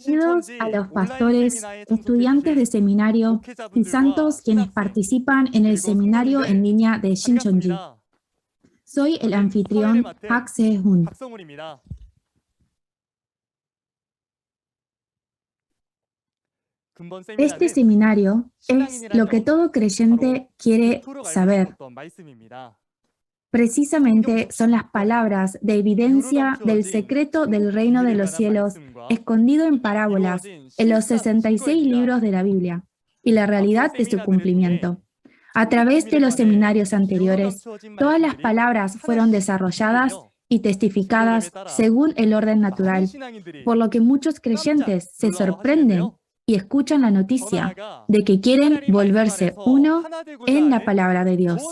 Bienvenidos a los pastores, estudiantes de seminario y santos quienes participan en el seminario en línea de Shincheonji. Soy el anfitrión Hak Se-hun. Este seminario es lo que todo creyente quiere saber. Precisamente son las palabras de evidencia del secreto del reino de los cielos, escondido en parábolas en los 66 libros de la Biblia, y la realidad de su cumplimiento. A través de los seminarios anteriores, todas las palabras fueron desarrolladas y testificadas según el orden natural, por lo que muchos creyentes se sorprenden y escuchan la noticia de que quieren volverse uno en la palabra de Dios.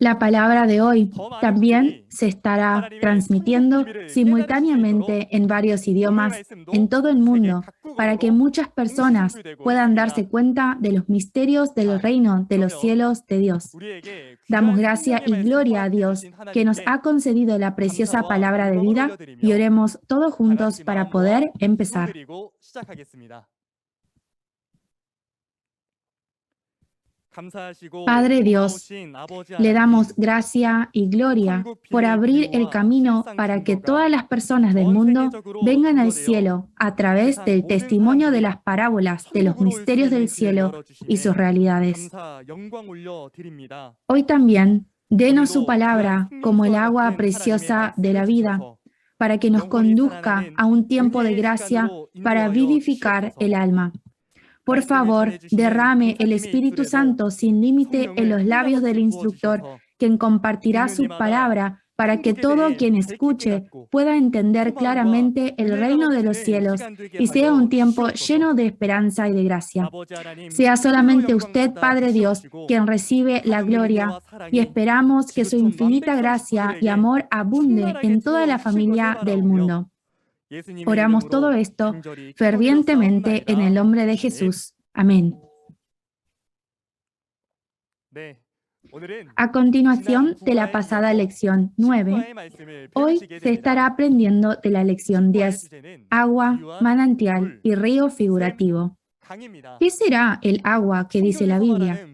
La palabra de hoy también se estará transmitiendo simultáneamente en varios idiomas en todo el mundo para que muchas personas puedan darse cuenta de los misterios del reino de los cielos de Dios. Damos gracia y gloria a Dios que nos ha concedido la preciosa palabra de vida y oremos todos juntos para poder empezar. Padre Dios, le damos gracia y gloria por abrir el camino para que todas las personas del mundo vengan al cielo a través del testimonio de las parábolas de los misterios del cielo y sus realidades. Hoy también, denos su palabra como el agua preciosa de la vida, para que nos conduzca a un tiempo de gracia para vivificar el alma. Por favor, derrame el Espíritu Santo sin límite en los labios del instructor, quien compartirá su palabra para que todo quien escuche pueda entender claramente el reino de los cielos y sea un tiempo lleno de esperanza y de gracia. Sea solamente usted, Padre Dios, quien recibe la gloria, y esperamos que su infinita gracia y amor abunde en toda la familia del mundo. Oramos todo esto fervientemente en el nombre de Jesús. Amén. A continuación de la pasada lección 9, hoy se estará aprendiendo de la lección 10, agua, manantial y río figurativo. ¿Qué será el agua que dice la Biblia?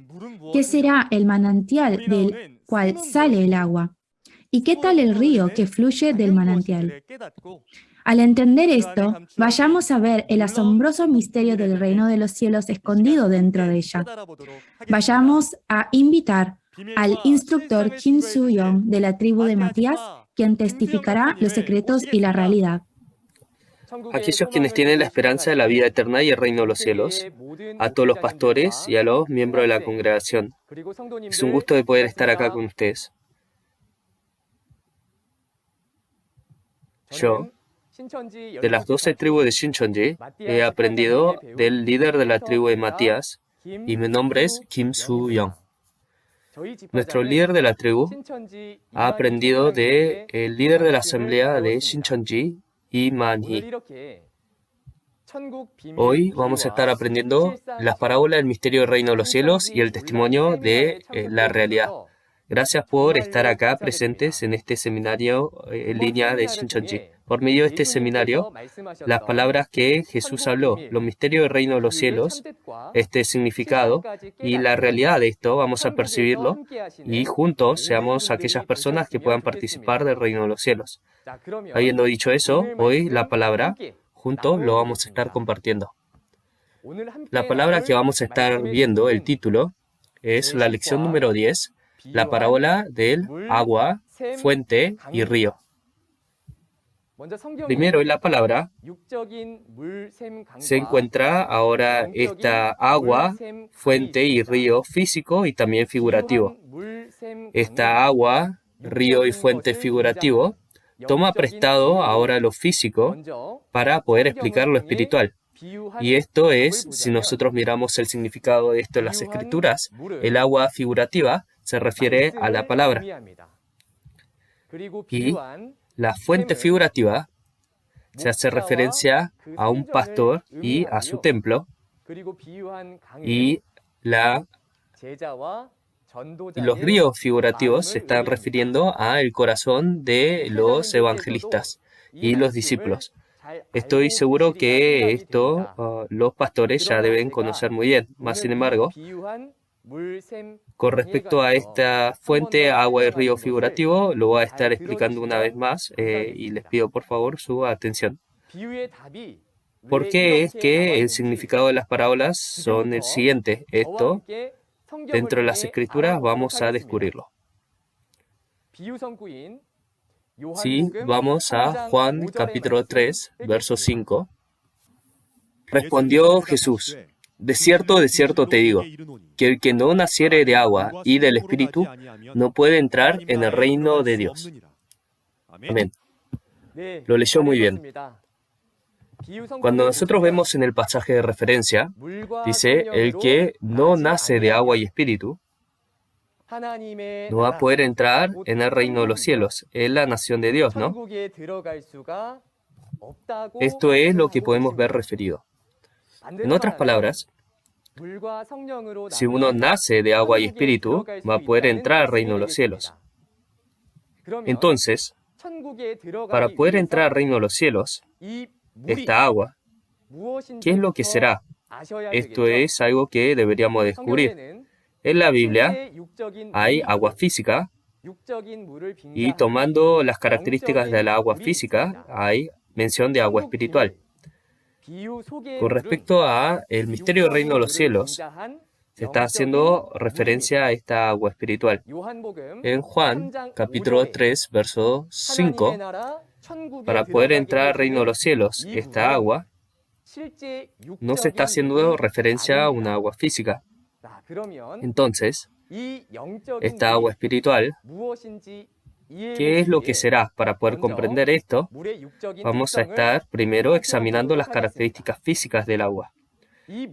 ¿Qué será el manantial del cual sale el agua? ¿Y qué tal el río que fluye del manantial? Al entender esto, vayamos a ver el asombroso misterio del reino de los cielos escondido dentro de ella. Vayamos a invitar al instructor Kim Soo-young de la tribu de Matías, quien testificará los secretos y la realidad. Aquellos quienes tienen la esperanza de la vida eterna y el reino de los cielos, a todos los pastores y a los miembros de la congregación. Es un gusto de poder estar acá con ustedes. Yo, de las 12 tribus de Shincheonji, he aprendido del líder de la tribu de Matías, y mi nombre es Kim Soo-young. Nuestro líder de la tribu ha aprendido del líder de la asamblea de Shincheonji, Lee Man-hee. Hoy vamos a estar aprendiendo las parábolas del misterio del reino de los cielos y el testimonio de la realidad. Gracias por estar acá presentes en este seminario en línea de Shincheonji. Por medio de este seminario, las palabras que Jesús habló, los misterios del reino de los cielos, este significado y la realidad de esto, vamos a percibirlo y juntos seamos aquellas personas que puedan participar del reino de los cielos. Habiendo dicho eso, hoy la palabra, juntos lo vamos a estar compartiendo. La palabra que vamos a estar viendo, el título, es la lección número 10, la parábola del agua, fuente y río. Primero en la palabra se encuentra ahora esta agua, fuente y río físico y también figurativo. Esta agua, río y fuente figurativo toma prestado ahora lo físico para poder explicar lo espiritual. Y esto es, si nosotros miramos el significado de esto en las Escrituras, el agua figurativa se refiere a la palabra. Y la fuente figurativa se hace referencia a un pastor y a su templo. Y los ríos figurativos se están refiriendo al corazón de los evangelistas y los discípulos. Estoy seguro que esto los pastores ya deben conocer muy bien. Más sin embargo, con respecto a esta fuente, agua y río figurativo, lo voy a estar explicando una vez más y les pido por favor su atención. ¿Por qué es que el significado de las parábolas son el siguiente? Esto, dentro de las Escrituras, vamos a descubrirlo. Sí, vamos a Juan capítulo 3, verso 5. Respondió Jesús: de cierto te digo, que el que no naciere de agua y del Espíritu no puede entrar en el reino de Dios. Amén. Lo leyó muy bien. Cuando nosotros vemos en el pasaje de referencia, dice, el que no nace de agua y espíritu, no va a poder entrar en el reino de los cielos, en la nación de Dios, ¿no? Esto es lo que podemos ver referido. En otras palabras, si uno nace de agua y espíritu, va a poder entrar al reino de los cielos. Entonces, para poder entrar al reino de los cielos, esta agua, ¿qué es lo que será? Esto es algo que deberíamos descubrir. En la Biblia hay agua física y tomando las características de la agua física hay mención de agua espiritual. Con respecto a el misterio del reino de los cielos, se está haciendo referencia a esta agua espiritual. En Juan, capítulo 3, verso 5, para poder entrar al reino de los cielos, esta agua no se está haciendo referencia a una agua física. Entonces, esta agua espiritual, ¿qué es lo que será? Para poder comprender esto, vamos a estar primero examinando las características físicas del agua.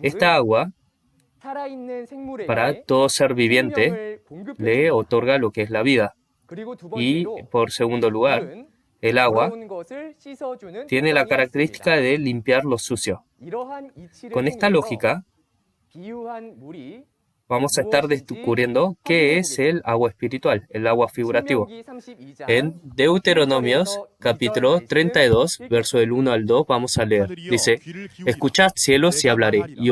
Esta agua, para todo ser viviente, le otorga lo que es la vida. Y, por segundo lugar, el agua tiene la característica de limpiar lo sucio. Con esta lógica, vamos a estar descubriendo qué es el agua espiritual, el agua figurativo. En Deuteronomios, capítulo 32, verso del 1 al 2, vamos a leer. Dice, escuchad cielos y hablaré, y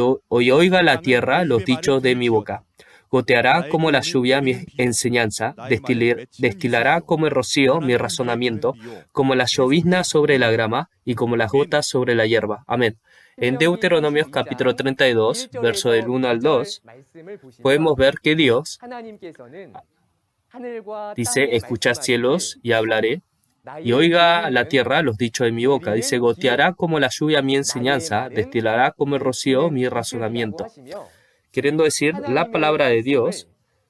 oiga la tierra los dichos de mi boca. Goteará como la lluvia mi enseñanza, destilará como el rocío mi razonamiento, como la llovizna sobre la grama y como las gotas sobre la hierba. Amén. En Deuteronomios capítulo 32, verso del 1 al 2, podemos ver que Dios dice, escuchad cielos y hablaré, y oiga la tierra los dichos de mi boca. Dice, goteará como la lluvia mi enseñanza, destilará como el rocío mi razonamiento. Queriendo decir, la palabra de Dios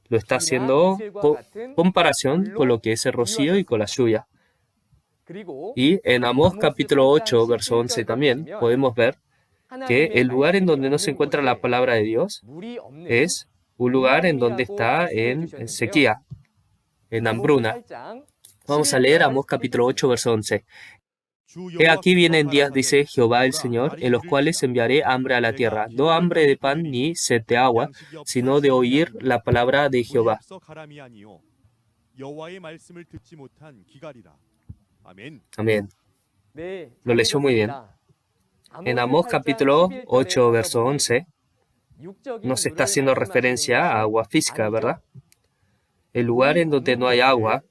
lo está haciendo comparación con lo que es el rocío y con la lluvia. Y en Amós capítulo 8, verso 11 también, podemos ver que el lugar en donde no se encuentra la palabra de Dios es un lugar en donde está en sequía, en hambruna. Vamos a leer Amós capítulo 8, verso 11. He aquí vienen días, dice Jehová el Señor, en los cuales enviaré hambre a la tierra, no hambre de pan ni sed de agua, sino de oír la palabra de Jehová. Amén. Lo leyó muy bien. En Amós capítulo 8, verso 11, no se está haciendo referencia a agua física, ¿verdad? El lugar en donde no hay agua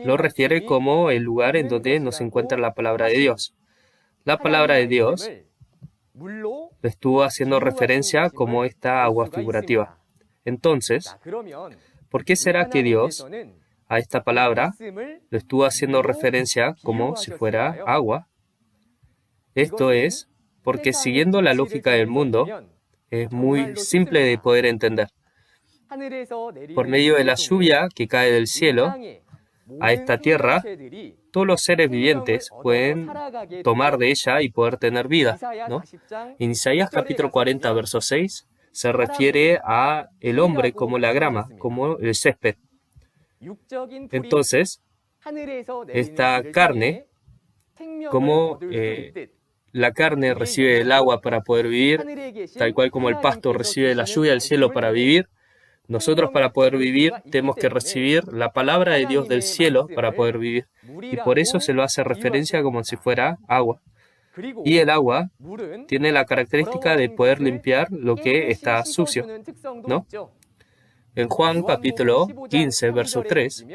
lo refiere como el lugar en donde no se encuentra la palabra de Dios. La palabra de Dios lo estuvo haciendo referencia como esta agua figurativa. Entonces, ¿por qué será que Dios a esta palabra lo estuvo haciendo referencia como si fuera agua? Esto es porque siguiendo la lógica del mundo, es muy simple de poder entender. Por medio de la lluvia que cae del cielo a esta tierra, todos los seres vivientes pueden tomar de ella y poder tener vida, ¿no? En Isaías capítulo 40, verso 6, se refiere a el hombre como la grama, como el césped. Entonces, esta carne, como la carne recibe el agua para poder vivir, tal cual como el pasto recibe la lluvia del cielo para vivir, nosotros para poder vivir tenemos que recibir la palabra de Dios del cielo para poder vivir. Y por eso se lo hace referencia como si fuera agua. Y el agua tiene la característica de poder limpiar lo que está sucio, ¿no? En Juan capítulo 15, verso 3,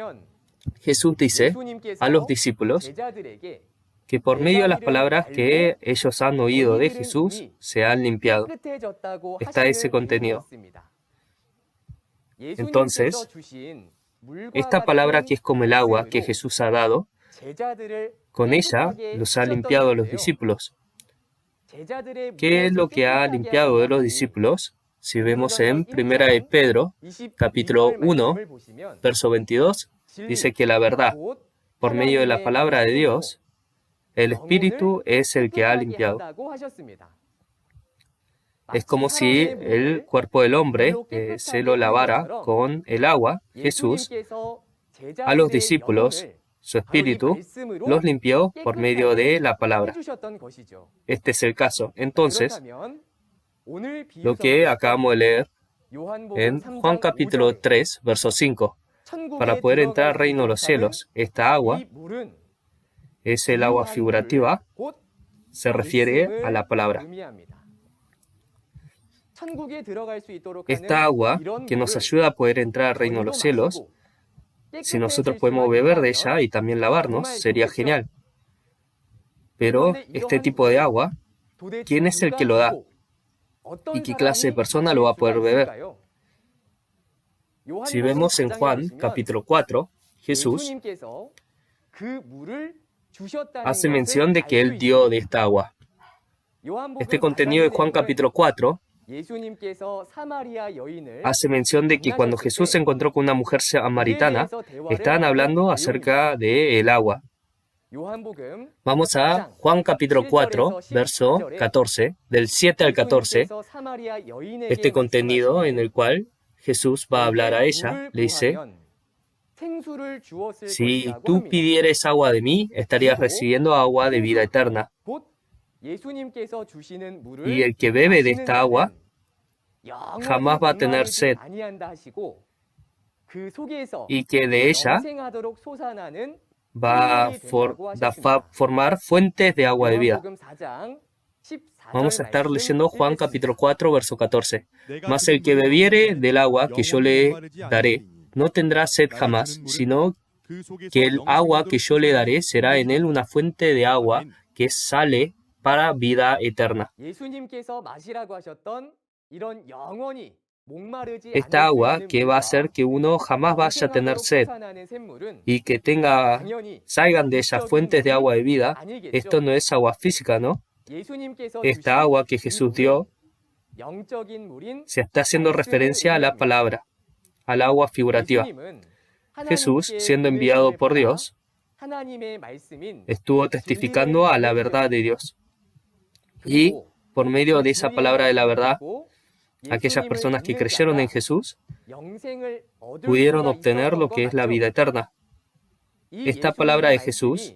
Jesús dice a los discípulos que por medio de las palabras que ellos han oído de Jesús, se han limpiado. Está ese contenido. Entonces, esta palabra que es como el agua que Jesús ha dado, con ella los ha limpiado a los discípulos. ¿Qué es lo que ha limpiado de los discípulos? Si vemos en 1 de Pedro, capítulo 1, verso 22, dice que la verdad, por medio de la palabra de Dios, el Espíritu es el que ha limpiado. Es como si el cuerpo del hombre se lo lavara con el agua. Jesús, a los discípulos, su Espíritu, los limpió por medio de la palabra. Este es el caso. Entonces, lo que acabamos de leer en Juan capítulo 3, verso 5, para poder entrar al reino de los cielos, esta agua es el agua figurativa, se refiere a la palabra. Esta agua que nos ayuda a poder entrar al reino de los cielos, si nosotros podemos beber de ella y también lavarnos, sería genial. Pero este tipo de agua, ¿quién es el que lo da? ¿Y qué clase de persona lo va a poder beber? Si vemos en Juan capítulo 4, Jesús hace mención de que Él dio de esta agua. Este contenido de Juan capítulo 4 hace mención de que cuando Jesús se encontró con una mujer samaritana, estaban hablando acerca del agua. Vamos a Juan capítulo 4, verso 14, del 7 al 14, este contenido en el cual Jesús va a hablar a ella, le dice: si tú pidieres agua de mí, estarías recibiendo agua de vida eterna. Y el que bebe de esta agua jamás va a tener sed, y que de ella va a formar fuentes de agua de vida. Vamos a estar leyendo Juan capítulo 4, verso 14. Mas el que bebiere del agua que yo le daré, no tendrá sed jamás, sino que el agua que yo le daré será en él una fuente de agua que sale para vida eterna. Esta agua que va a hacer que uno jamás vaya a tener sed y que salgan de ellas fuentes de agua de vida, esto no es agua física, ¿no? Esta agua que Jesús dio se está haciendo referencia a la palabra, al agua figurativa. Jesús, siendo enviado por Dios, estuvo testificando a la verdad de Dios. Y por medio de esa palabra de la verdad, aquellas personas que creyeron en Jesús pudieron obtener lo que es la vida eterna. Esta palabra de Jesús,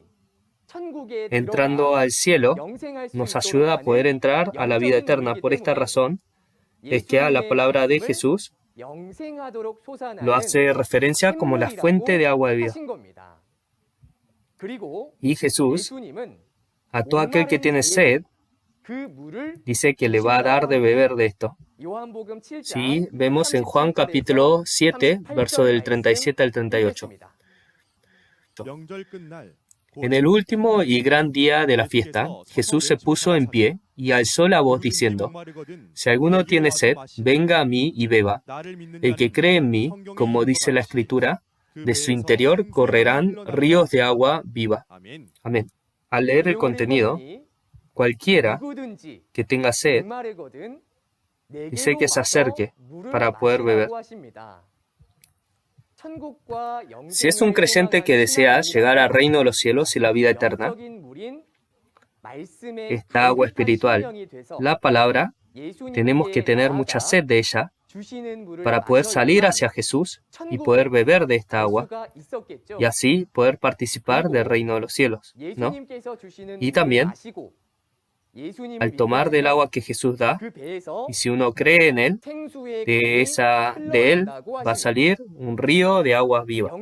entrando al cielo, nos ayuda a poder entrar a la vida eterna. Por esta razón es que a la palabra de Jesús lo hace referencia como la fuente de agua de vida. Y Jesús, a todo aquel que tiene sed, dice que le va a dar de beber de esto. Sí, vemos en Juan capítulo 7, verso del 37 al 38. En el último y gran día de la fiesta, Jesús se puso en pie y alzó la voz diciendo: si alguno tiene sed, venga a mí y beba. El que cree en mí, como dice la Escritura, de su interior correrán ríos de agua viva. Amén. Al leer el contenido, cualquiera que tenga sed, dice que se acerque para poder beber. Si es un creyente que desea llegar al reino de los cielos y la vida eterna, esta agua espiritual, la palabra, tenemos que tener mucha sed de ella para poder salir hacia Jesús y poder beber de esta agua y así poder participar del reino de los cielos, ¿no? Y también, al tomar del agua que Jesús da, y si uno cree en Él, de él va a salir un río de aguas vivas.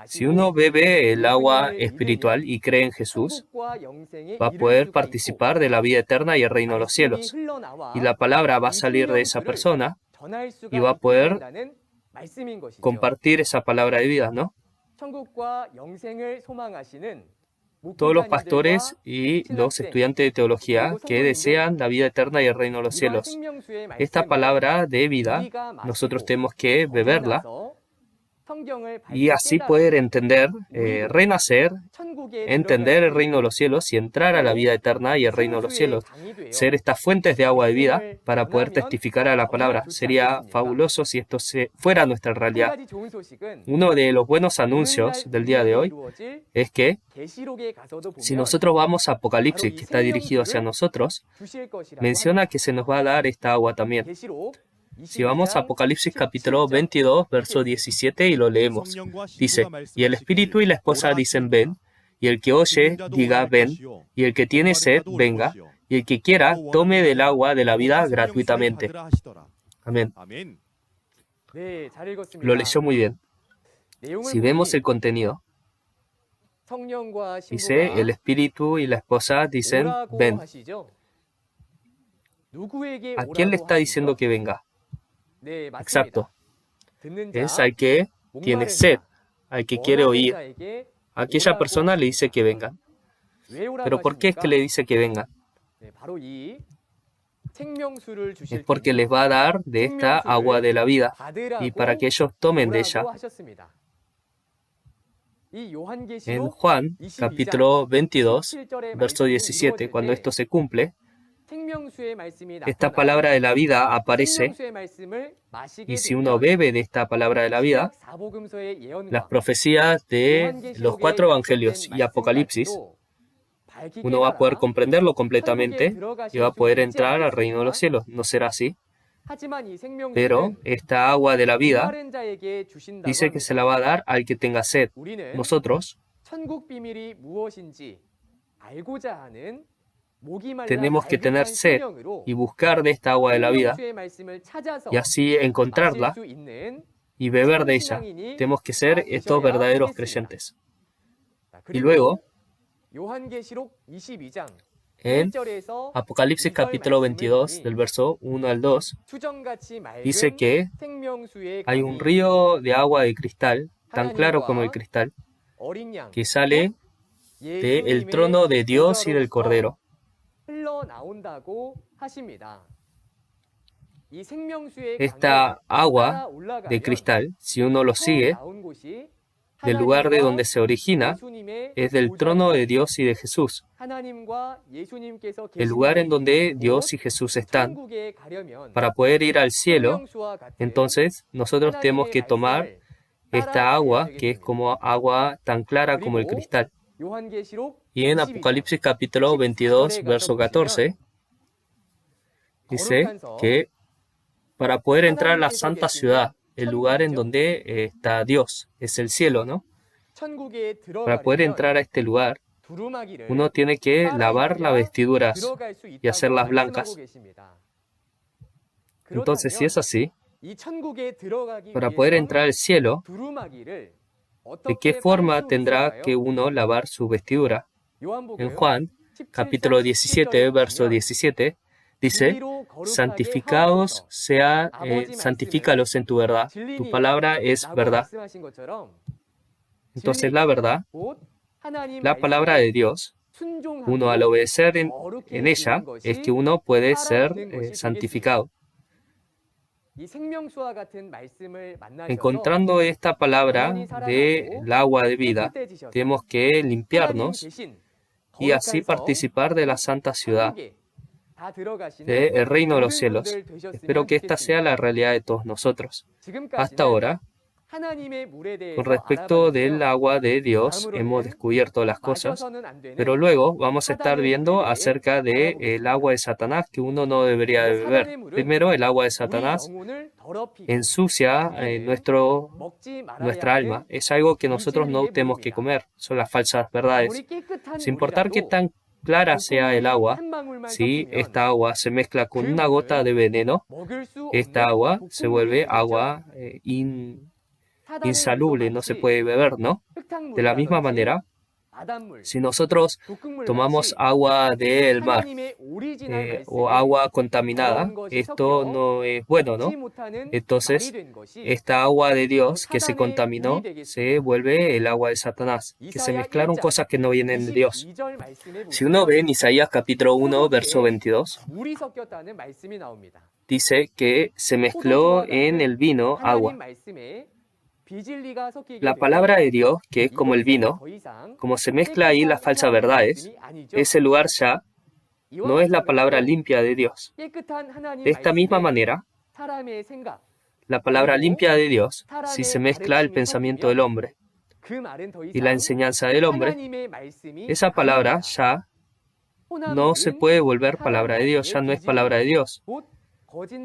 Si uno bebe el agua espiritual y cree en Jesús, va a poder participar de la vida eterna y el reino de los cielos. Y la palabra va a salir de esa persona y va a poder compartir esa palabra de vida, ¿no? Todos los pastores y los estudiantes de teología que desean la vida eterna y el reino de los cielos. Esta palabra de vida, nosotros tenemos que beberla y así poder entender, renacer, entender el reino de los cielos y entrar a la vida eterna y el reino de los cielos. Ser estas fuentes de agua de vida para poder testificar a la palabra. Sería fabuloso si esto fuera nuestra realidad. Uno de los buenos anuncios del día de hoy es que si nosotros vamos a Apocalipsis, que está dirigido hacia nosotros, menciona que se nos va a dar esta agua también. Si vamos a Apocalipsis capítulo 22, verso 17 y lo leemos, dice, y el espíritu y la esposa dicen ven, y el que oye diga ven, y el que tiene sed venga, y el que quiera tome del agua de la vida gratuitamente. Amén. Lo leyó muy bien. Si vemos el contenido, dice, el espíritu y la esposa dicen ven. ¿A quién le está diciendo que venga? Exacto. Es al que tiene sed, al que quiere oír. A aquella persona le dice que vengan. ¿Pero por qué es que le dice que vengan? Es porque les va a dar de esta agua de la vida y para que ellos tomen de ella. En Juan, capítulo 22, verso 17, cuando esto se cumple, esta palabra de la vida aparece y si uno bebe de esta palabra de la vida, las profecías de los 4 evangelios y Apocalipsis, uno va a poder comprenderlo completamente y va a poder entrar al reino de los cielos. ¿No será así? Pero esta agua de la vida dice que se la va a dar al que tenga sed. Nosotros tenemos que tener sed y buscar de esta agua de la vida y así encontrarla y beber de ella. Tenemos que ser estos verdaderos creyentes. Y luego, en Apocalipsis capítulo 22, del verso 1 al 2, dice que hay un río de agua de cristal, tan claro como el cristal, que sale del trono de Dios y del Cordero. Esta agua de cristal, si uno lo sigue, del lugar de donde se origina, es del trono de Dios y de Jesús. El lugar en donde Dios y Jesús están. Para poder ir al cielo, entonces nosotros tenemos que tomar esta agua, que es como agua tan clara como el cristal. Y en Apocalipsis capítulo 22, verso 14, dice que para poder entrar a la santa ciudad, el lugar en donde está Dios, es el cielo, ¿no? Para poder entrar a este lugar, uno tiene que lavar las vestiduras y hacerlas blancas. Entonces, si es así, para poder entrar al cielo, ¿de qué forma tendrá que uno lavar su vestidura? En Juan, capítulo 17, verso 17, dice, santifícalos santifícalos en tu verdad. Tu palabra es verdad. Entonces la verdad, la palabra de Dios, uno al obedecer en ella, es que uno puede ser santificado. Encontrando esta palabra del agua de vida, tenemos que limpiarnos y así participar de la santa ciudad, del reino de los cielos. Espero que esta sea la realidad de todos nosotros. Hasta ahora, con respecto del agua de Dios, hemos descubierto las cosas, pero luego vamos a estar viendo acerca del agua de Satanás que uno no debería de beber. Primero, el agua de Satanás ensucia nuestra alma. Es algo que nosotros no tenemos que comer. Son las falsas verdades. Sin importar qué tan clara sea el agua, si esta agua se mezcla con una gota de veneno, esta agua se vuelve agua insalubre, no se puede beber, ¿no? De la misma manera, si nosotros tomamos agua del mar o agua contaminada, esto no es bueno, ¿no? Entonces, esta agua de Dios que se contaminó se vuelve el agua de Satanás, que se mezclaron cosas que no vienen de Dios. Si uno ve en Isaías capítulo 1, verso 22, dice que se mezcló en el vino agua. La palabra de Dios, que es como el vino, como se mezcla ahí las falsas verdades, ese lugar ya no es la palabra limpia de Dios. De esta misma manera, la palabra limpia de Dios, si se mezcla el pensamiento del hombre y la enseñanza del hombre, esa palabra ya no se puede volver palabra de Dios, ya no es palabra de Dios,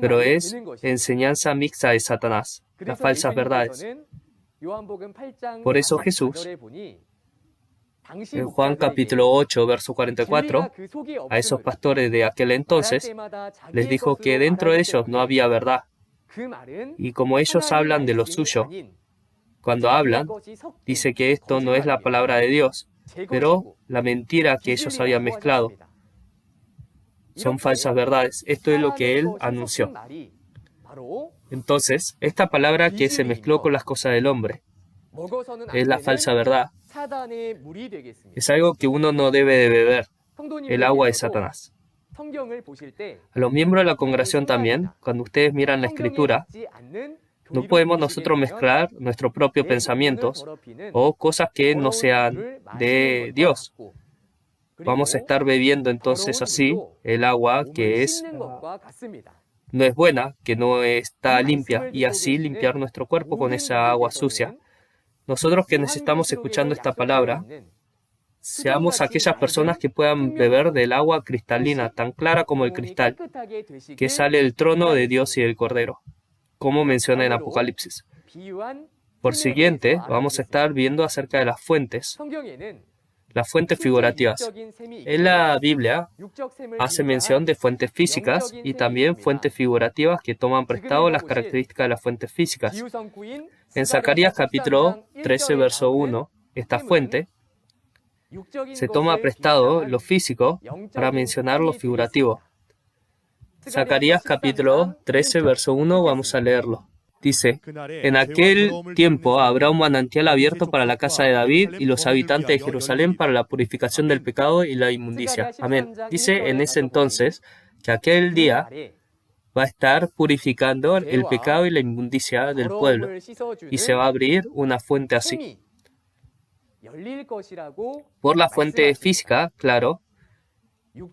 pero es enseñanza mixta de Satanás, las falsas verdades. Por eso Jesús, en Juan capítulo 8, verso 44, a esos pastores de aquel entonces, les dijo que dentro de ellos no había verdad. Y como ellos hablan de lo suyo, cuando hablan, dice que esto no es la palabra de Dios, pero la mentira que ellos habían mezclado. Son falsas verdades. Esto es lo que él anunció. Entonces, esta palabra que se mezcló con las cosas del hombre es la falsa verdad. Es algo que uno no debe de beber, el agua de Satanás. A los miembros de la congregación también, cuando ustedes miran la Escritura, no podemos nosotros mezclar nuestros propios pensamientos o cosas que no sean de Dios. Vamos a estar bebiendo entonces así el agua que no es buena, que no está limpia, y así limpiar nuestro cuerpo con esa agua sucia. Nosotros que necesitamos escuchando esta palabra, seamos aquellas personas que puedan beber del agua cristalina, tan clara como el cristal, que sale del trono de Dios y del Cordero, como menciona en Apocalipsis. Por siguiente, vamos a estar viendo acerca de las fuentes figurativas. En la Biblia hace mención de fuentes físicas y también fuentes figurativas que toman prestado las características de las fuentes físicas. En Zacarías capítulo 13, verso 1, esta fuente se toma prestado lo físico para mencionar lo figurativo. Zacarías capítulo 13, verso 1, vamos a leerlo. Dice, en aquel tiempo habrá un manantial abierto para la casa de David y los habitantes de Jerusalén para la purificación del pecado y la inmundicia. Amén. Dice en ese entonces que aquel día va a estar purificando el pecado y la inmundicia del pueblo y se va a abrir una fuente así. Por la fuente física, claro,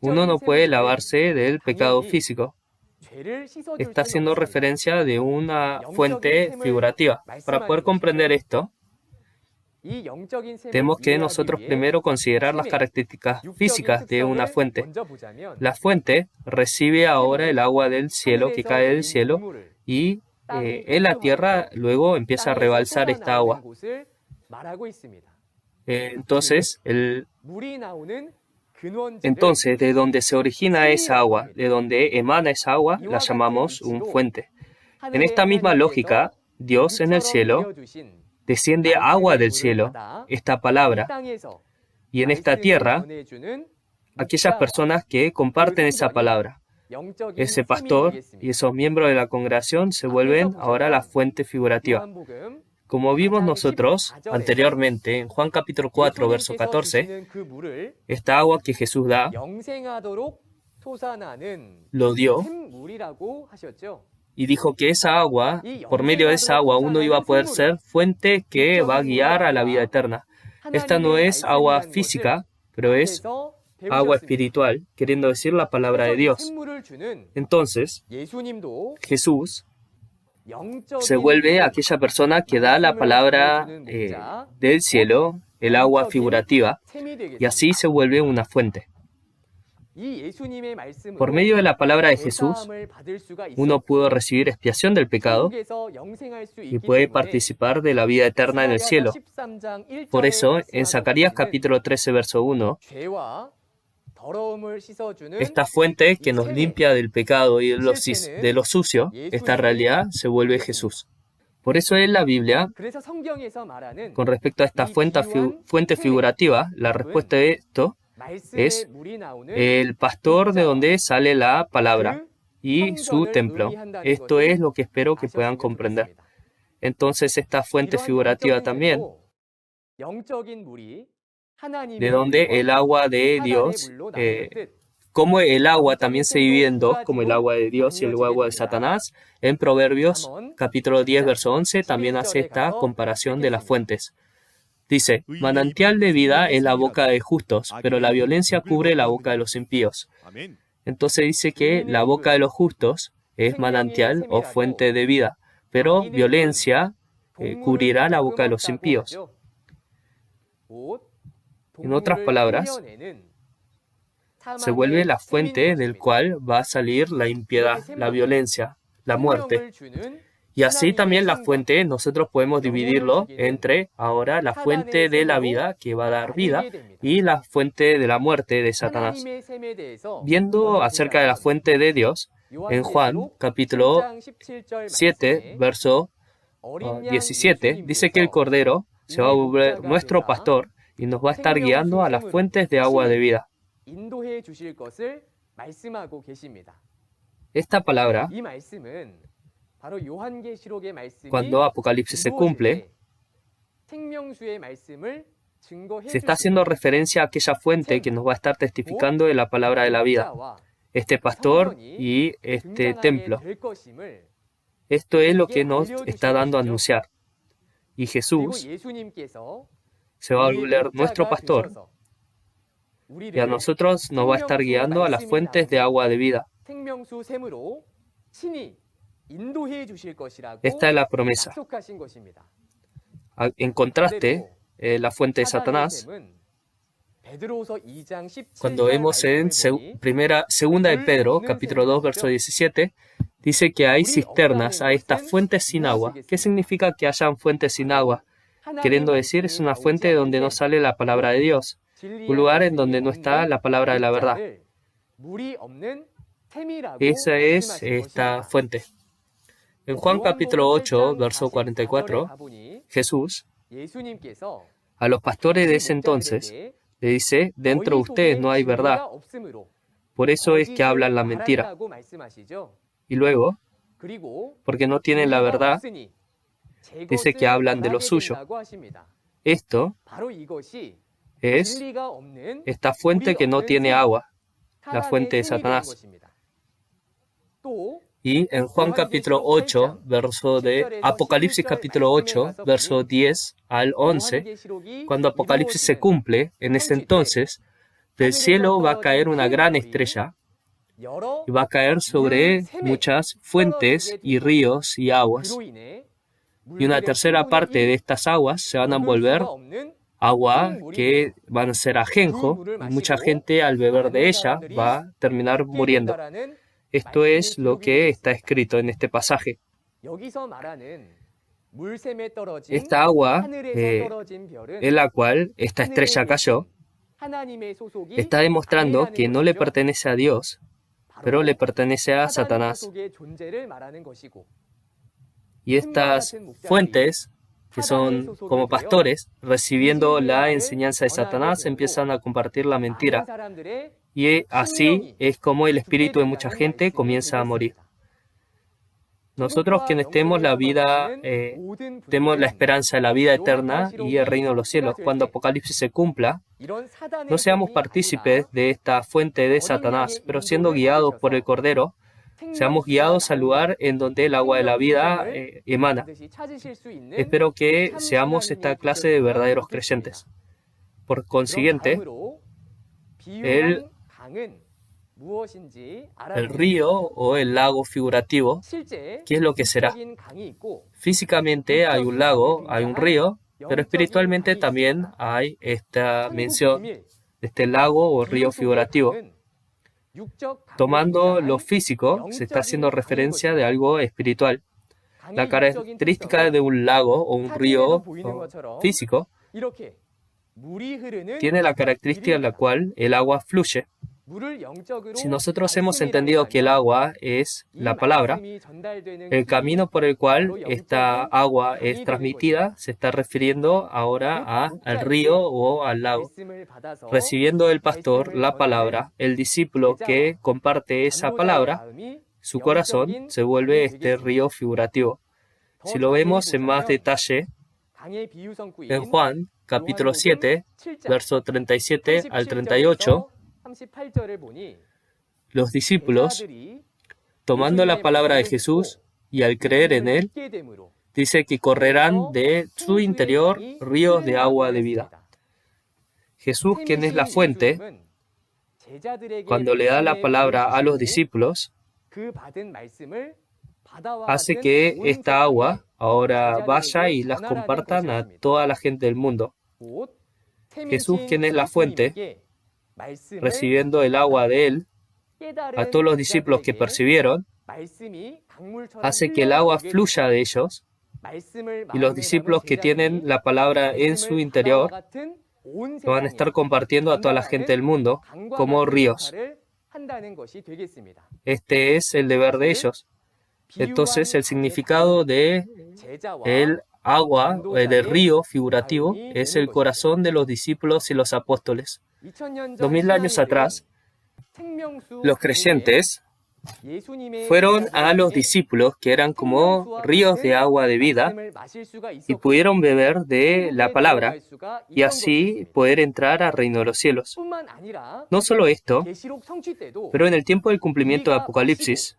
uno no puede lavarse del pecado físico. Está haciendo referencia de una fuente figurativa. Para poder comprender esto, tenemos que nosotros primero considerar las características físicas de una fuente. La fuente recibe ahora el agua del cielo que cae del cielo y en la tierra luego empieza a rebalsar esta agua. Entonces, de donde se origina esa agua, de donde emana esa agua, la llamamos una fuente. En esta misma lógica, Dios en el cielo desciende agua del cielo, esta palabra, y en esta tierra, aquellas personas que comparten esa palabra, ese pastor y esos miembros de la congregación se vuelven ahora la fuente figurativa. Como vimos nosotros anteriormente en Juan capítulo 4, verso 14, esta agua que Jesús da, lo dio y dijo que esa agua, por medio de esa agua, uno iba a poder ser fuente que va a guiar a la vida eterna. Esta no es agua física, pero es agua espiritual, queriendo decir la palabra de Dios. Entonces, Jesús se vuelve aquella persona que da la palabra del cielo, el agua figurativa, y así se vuelve una fuente. Por medio de la palabra de Jesús, uno pudo recibir expiación del pecado y puede participar de la vida eterna en el cielo. Por eso, en Zacarías capítulo 13, verso 1, Esta fuente que nos limpia del pecado y de lo sucio, esta realidad se vuelve Jesús. Por eso en la Biblia, con respecto a esta fuente figurativa, la respuesta de esto es el pastor de donde sale la palabra y su templo. Esto es lo que espero que puedan comprender. Entonces esta fuente figurativa también, de donde el agua de Dios, como el agua también se divide en dos, como el agua de Dios y el agua de Satanás, en Proverbios capítulo 10, verso 11, también hace esta comparación de las fuentes. Dice, manantial de vida es la boca de justos, pero la violencia cubre la boca de los impíos. Entonces dice que la boca de los justos es manantial o fuente de vida, pero violencia cubrirá la boca de los impíos. En otras palabras, se vuelve la fuente del cual va a salir la impiedad, la violencia, la muerte. Y así también la fuente, nosotros podemos dividirlo entre ahora la fuente de la vida, que va a dar vida, y la fuente de la muerte de Satanás. Viendo acerca de la fuente de Dios, en Juan capítulo 7, verso 17, dice que el Cordero se va a volver nuestro pastor y nos va a estar guiando a las fuentes de agua de vida. Esta palabra, cuando Apocalipsis se cumple, se está haciendo referencia a aquella fuente que nos va a estar testificando de la palabra de la vida, este pastor y este templo. Esto es lo que nos está dando a anunciar. Y Jesús se va a volver nuestro pastor y a nosotros nos va a estar guiando a las fuentes de agua de vida. Esta es la promesa. En contraste, la fuente de Satanás, cuando vemos en segunda de Pedro, capítulo 2, verso 17, dice que hay cisternas, hay estas fuentes sin agua. ¿Qué significa que hayan fuentes sin agua? Queriendo decir, es una fuente donde no sale la palabra de Dios, un lugar en donde no está la palabra de la verdad. Esa es esta fuente. En Juan capítulo 8, verso 44, Jesús, a los pastores de ese entonces, le dice, dentro de ustedes no hay verdad, por eso es que hablan la mentira. Y luego, porque no tienen la verdad, dice que hablan de lo suyo. Esto es esta fuente que no tiene agua, la fuente de Satanás. Y en Juan capítulo 8, Apocalipsis capítulo 8, verso 10 al 11, cuando Apocalipsis se cumple, en ese entonces, del cielo va a caer una gran estrella y va a caer sobre muchas fuentes y ríos y aguas. Y una tercera parte de estas aguas se van a volver agua que van a ser ajenjo, y mucha gente al beber de ella va a terminar muriendo. Esto es lo que está escrito en este pasaje. Esta agua en la cual esta estrella cayó está demostrando que no le pertenece a Dios, pero le pertenece a Satanás. Y estas fuentes, que son como pastores, recibiendo la enseñanza de Satanás, empiezan a compartir la mentira. Y así es como el espíritu de mucha gente comienza a morir. Nosotros quienes tenemos la vida, tenemos la esperanza de la vida eterna y el reino de los cielos, cuando Apocalipsis se cumpla, no seamos partícipes de esta fuente de Satanás, pero siendo guiados por el Cordero, seamos guiados al lugar en donde el agua de la vida emana. Espero que seamos esta clase de verdaderos creyentes. Por consiguiente, el río o el lago figurativo, ¿qué es lo que será? Físicamente hay un lago, hay un río, pero espiritualmente también hay esta mención de este lago o río figurativo. Tomando lo físico, se está haciendo referencia de algo espiritual. La característica de un lago o un río físico tiene la característica en la cual el agua fluye. Si nosotros hemos entendido que el agua es la palabra, el camino por el cual esta agua es transmitida se está refiriendo ahora al río o al lago. Recibiendo el pastor la palabra, el discípulo que comparte esa palabra, su corazón se vuelve este río figurativo. Si lo vemos en más detalle, en Juan, capítulo 7, verso 37 al 38, los discípulos, tomando la palabra de Jesús y al creer en él, dice que correrán de su interior ríos de agua de vida. Jesús, quien es la fuente, cuando le da la palabra a los discípulos, hace que esta agua ahora vaya y las compartan a toda la gente del mundo. Jesús, quien es la fuente, recibiendo el agua de él, a todos los discípulos que percibieron, hace que el agua fluya de ellos, y los discípulos que tienen la palabra en su interior lo van a estar compartiendo a toda la gente del mundo como ríos. Este es el deber de ellos. Entonces, el significado de el agua, del río figurativo, es el corazón de los discípulos y los apóstoles. 2000 años atrás, los creyentes fueron a los discípulos que eran como ríos de agua de vida y pudieron beber de la palabra y así poder entrar al reino de los cielos. No solo esto, pero en el tiempo del cumplimiento de Apocalipsis,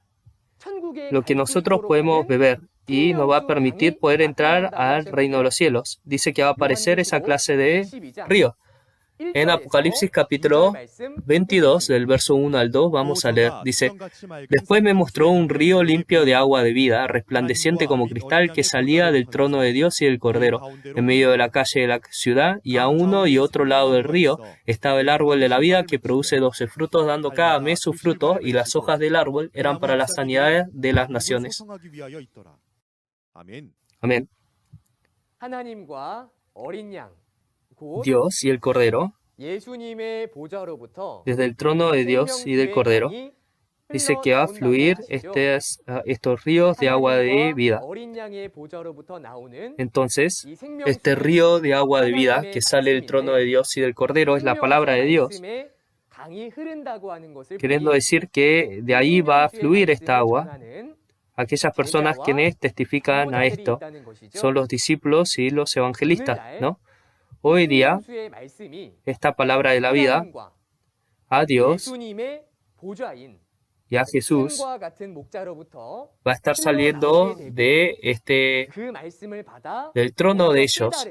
lo que nosotros podemos beber y nos va a permitir poder entrar al reino de los cielos, dice que va a aparecer esa clase de río. En Apocalipsis capítulo 22, del verso 1 al 2, vamos a leer, dice: Después me mostró un río limpio de agua de vida, resplandeciente como cristal, que salía del trono de Dios y del Cordero. En medio de la calle de la ciudad, y a uno y otro lado del río, estaba el árbol de la vida, que produce 12 frutos, dando cada mes su fruto, y las hojas del árbol eran para la sanidad de las naciones. Amén. Dios y el Cordero, desde el trono de Dios y del Cordero, dice que va a fluir estos ríos de agua de vida. Entonces, este río de agua de vida que sale del trono de Dios y del Cordero es la palabra de Dios, queriendo decir que de ahí va a fluir esta agua. Aquellas personas quienes testifican a esto son los discípulos y los evangelistas, ¿no? Hoy día, esta palabra de la vida, a Dios y a Jesús, va a estar saliendo del trono de ellos,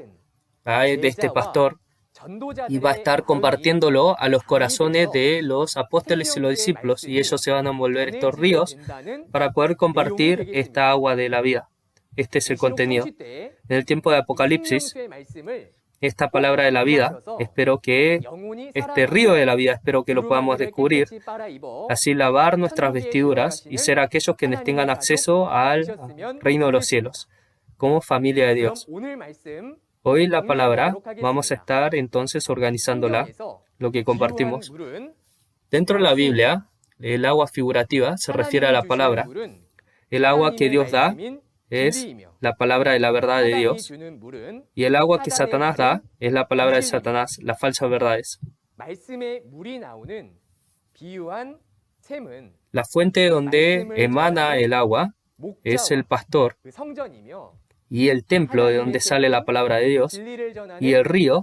de este pastor, y va a estar compartiéndolo a los corazones de los apóstoles y los discípulos, y ellos se van a volver estos ríos para poder compartir esta agua de la vida. Este es el contenido. En el tiempo de Apocalipsis, esta palabra de la vida, espero que este río de la vida, espero que lo podamos descubrir, así lavar nuestras vestiduras y ser aquellos quienes tengan acceso al reino de los cielos, como familia de Dios. Hoy la palabra, vamos a estar entonces organizándola, lo que compartimos. Dentro de la Biblia, el agua figurativa se refiere a la palabra. El agua que Dios da es la palabra de la verdad de Dios, y el agua que Satanás da es la palabra de Satanás, las falsas verdades. La fuente donde emana el agua es el pastor, y el templo de donde sale la palabra de Dios, y el río,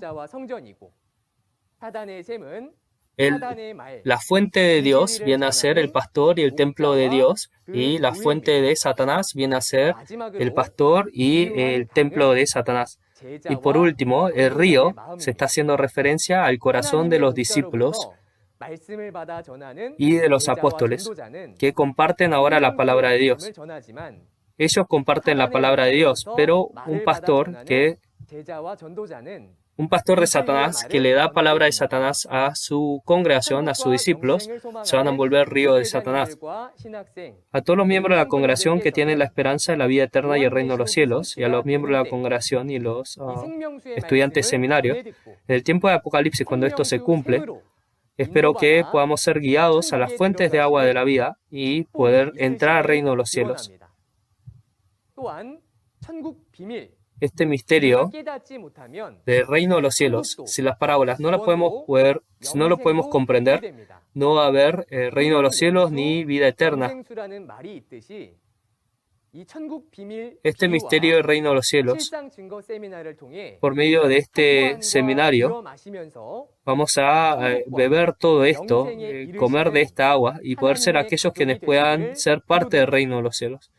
la fuente de Dios viene a ser el pastor y el templo de Dios, y la fuente de Satanás viene a ser el pastor y el templo de Satanás. Y por último, el río se está haciendo referencia al corazón de los discípulos y de los apóstoles, que comparten ahora la palabra de Dios. Ellos comparten la palabra de Dios, pero un pastor de Satanás que le da palabra de Satanás a su congregación, a sus discípulos, se van a volver río de Satanás. A todos los miembros de la congregación que tienen la esperanza de la vida eterna y el reino de los cielos, y a los miembros de la congregación y los estudiantes de seminario, en el tiempo de Apocalipsis, cuando esto se cumple, Espero que podamos ser guiados a las fuentes de agua de la vida y poder entrar al reino de los cielos. Este misterio del reino de los cielos, si las parábolas no si no lo podemos comprender, no va a haber reino de los cielos ni vida eterna. Este misterio del reino de los cielos, por medio de este seminario, vamos a beber todo esto, comer de esta agua y poder ser aquellos quienes puedan ser parte del reino de los cielos.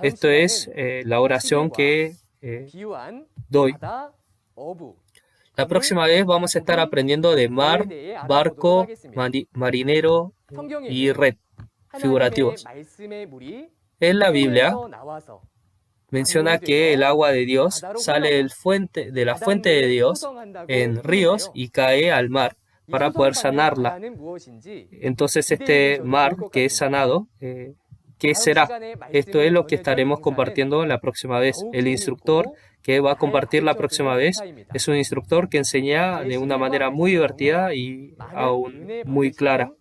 Esto es la oración que doy. La próxima vez vamos a estar aprendiendo de mar, barco, marinero y red, figurativos. En la Biblia menciona que el agua de Dios sale de la fuente de Dios en ríos y cae al mar para poder sanarla. Entonces este mar que es sanado, ¿qué será? Esto es lo que estaremos compartiendo la próxima vez. El instructor que va a compartir la próxima vez es un instructor que enseña de una manera muy divertida y aún muy clara.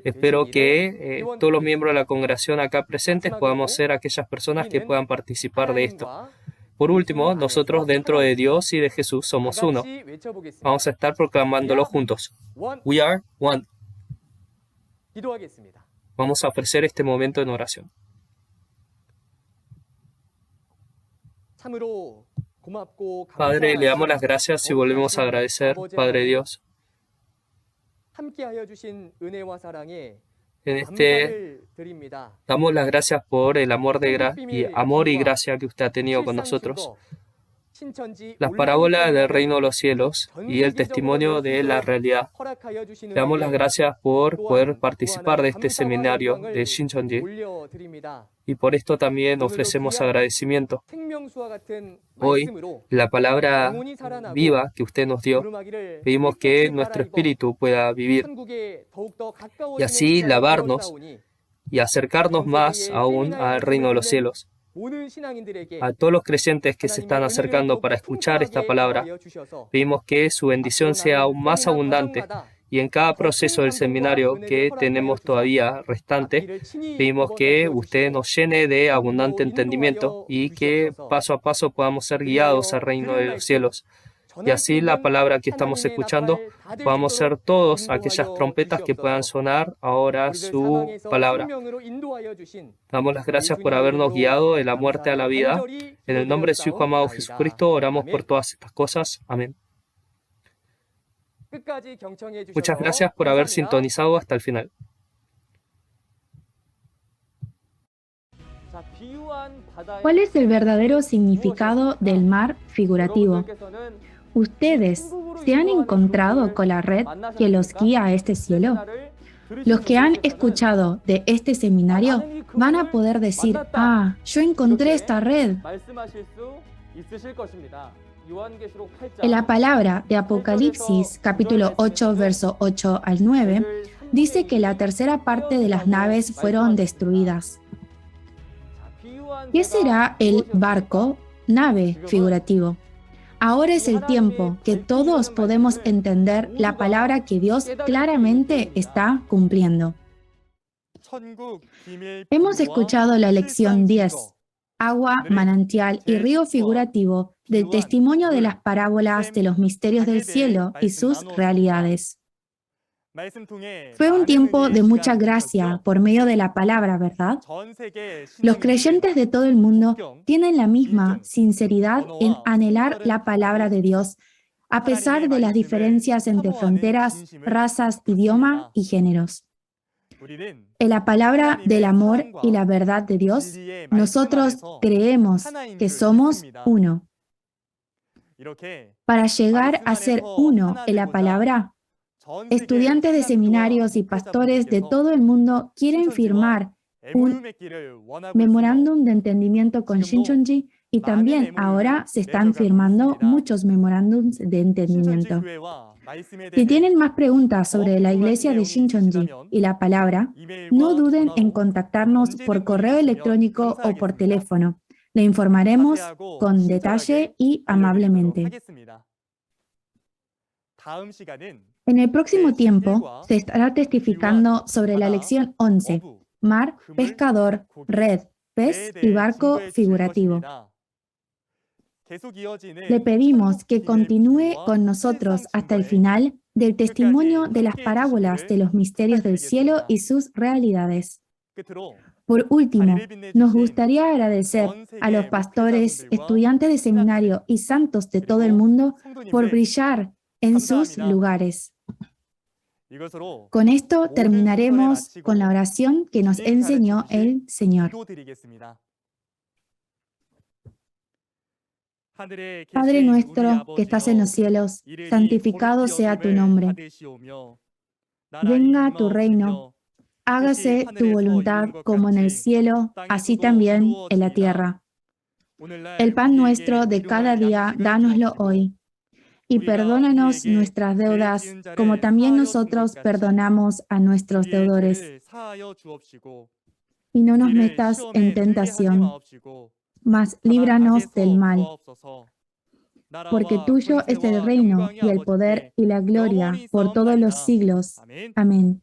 Espero que todos los miembros de la congregación acá presentes podamos ser aquellas personas que puedan participar de esto. Por último, nosotros dentro de Dios y de Jesús somos uno. Vamos a estar proclamándolo juntos. We are one. Vamos a ofrecer este momento en oración. Padre, le damos las gracias y volvemos a agradecer, Padre Dios. Damos las gracias por el amor y gracia que usted ha tenido con nosotros. Las parábolas del reino de los cielos y el testimonio de la realidad. Le damos las gracias por poder participar de este seminario de Shincheonji y por esto también ofrecemos agradecimiento. Hoy, la palabra viva que usted nos dio, pedimos que nuestro espíritu pueda vivir y así lavarnos y acercarnos más aún al reino de los cielos. A todos los creyentes que se están acercando para escuchar esta palabra, pedimos que su bendición sea aún más abundante y en cada proceso del seminario que tenemos todavía restante, pedimos que usted nos llene de abundante entendimiento y que paso a paso podamos ser guiados al reino de los cielos. Y así la palabra que estamos escuchando, podamos ser todos aquellas trompetas que puedan sonar ahora su palabra. Damos las gracias por habernos guiado de la muerte a la vida. En el nombre de su Hijo amado Jesucristo, oramos por todas estas cosas. Amén. Muchas gracias por haber sintonizado hasta el final. ¿Cuál es el verdadero significado del mar figurativo? ¿Ustedes se han encontrado con la red que los guía a este cielo? Los que han escuchado de este seminario van a poder decir, yo encontré esta red. En la palabra de Apocalipsis, capítulo 8, verso 8 al 9, dice que la tercera parte de las naves fueron destruidas. ¿Qué será el barco, nave figurativo? Ahora es el tiempo que todos podemos entender la palabra que Dios claramente está cumpliendo. Hemos escuchado la lección 10, agua, manantial y río figurativo del testimonio de las parábolas de los misterios del cielo y sus realidades. Fue un tiempo de mucha gracia por medio de la palabra, ¿verdad? Los creyentes de todo el mundo tienen la misma sinceridad en anhelar la palabra de Dios, a pesar de las diferencias entre fronteras, razas, idioma y géneros. En la palabra del amor y la verdad de Dios, nosotros creemos que somos uno. Para llegar a ser uno en la palabra, estudiantes de seminarios y pastores de todo el mundo quieren firmar un memorándum de entendimiento con Shincheonji y también ahora se están firmando muchos memorándums de entendimiento. Si tienen más preguntas sobre la iglesia de Shincheonji y la palabra, no duden en contactarnos por correo electrónico o por teléfono. Le informaremos con detalle y amablemente. En el próximo tiempo se estará testificando sobre la lección 11, mar, pescador, red, pez y barco figurativo. Le pedimos que continúe con nosotros hasta el final del testimonio de las parábolas de los misterios del cielo y sus realidades. Por último, nos gustaría agradecer a los pastores, estudiantes de seminario y santos de todo el mundo por brillar en sus lugares. Con esto terminaremos con la oración que nos enseñó el Señor. Padre nuestro que estás en los cielos, santificado sea tu nombre. Venga tu reino. Hágase tu voluntad como en el cielo, así también en la tierra. El pan nuestro de cada día, dánoslo hoy. Y perdónanos nuestras deudas, como también nosotros perdonamos a nuestros deudores. Y no nos metas en tentación, mas líbranos del mal. Porque tuyo es el reino y el poder y la gloria por todos los siglos. Amén.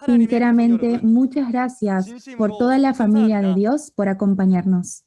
Sinceramente, muchas gracias por toda la familia de Dios por acompañarnos.